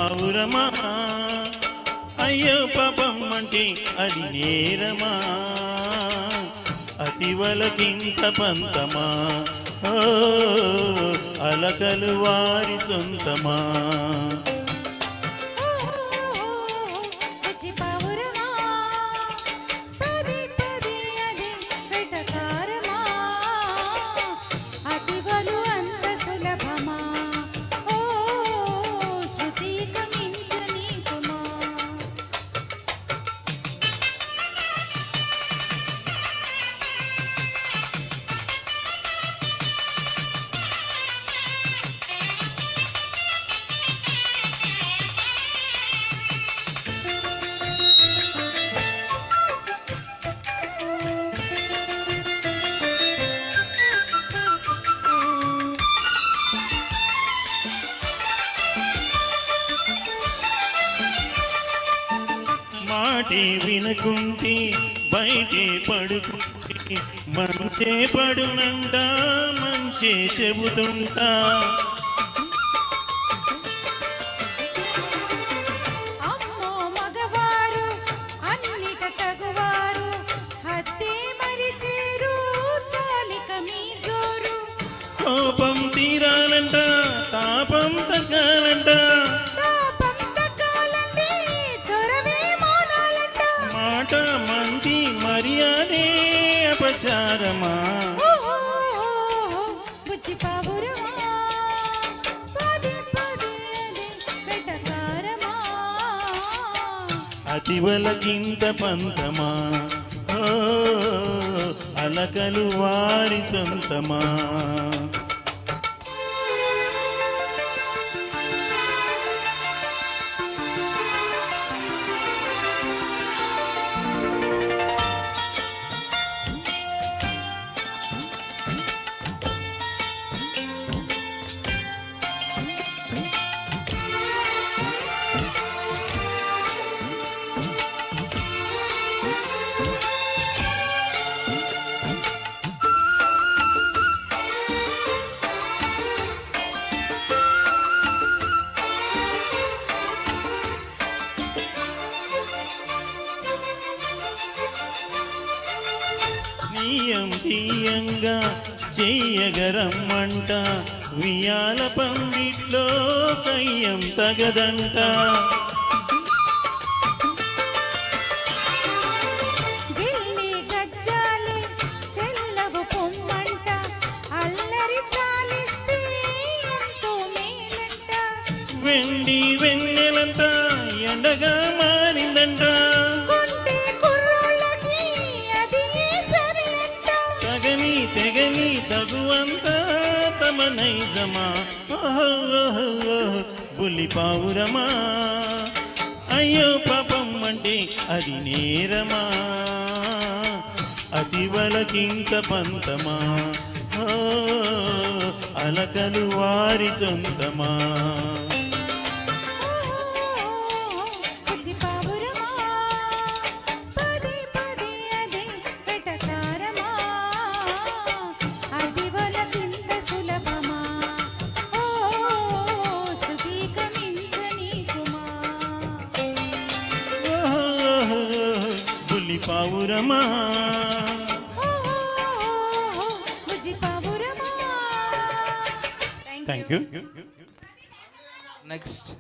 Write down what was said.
పావురమా అయ్యో పాపం అంటే అది నేరమా అతివలకింత పంతమా ఓ అలకలు వారి సొంతమా మాటే వినకుంటే బయటే పడుకుంటే మంచే పడునంట మంచే చెబుతుంటా అమ్మో మగవారు అన్నిట తగువారు హద్దే మరిచేరు చాలిక మీ జోరు కోపం తీరాలంట తాపం తగ్గాలంట మంది మర్యాదే అపచారమా బుచ్చి పావురమా పదే పదే వెటకారమా అతివలకింత పంతమా ఓ అలకలు వారి సొంతమా తీయం తీయంగా చెయ్యగరమ్మంట వియాల పందిట్లో కయ్యం తగదంట గిల్లి గజ్జాలి చెల్లగు పొమ్మంట అల్లరి చాలిస్తే ఎంతో మేలంట వెండి వెన్నెలంతా ఎండగా మారిందంట తెగని తగువంతా తమ నైజమా బుల్లి పావురమా అయ్యో పాపం అంటే అది నేరమా అతివలకింత పంతమా అలకలు వారి సొంతమా పావురమా థ్యాంక్ యూ నెక్స్ట్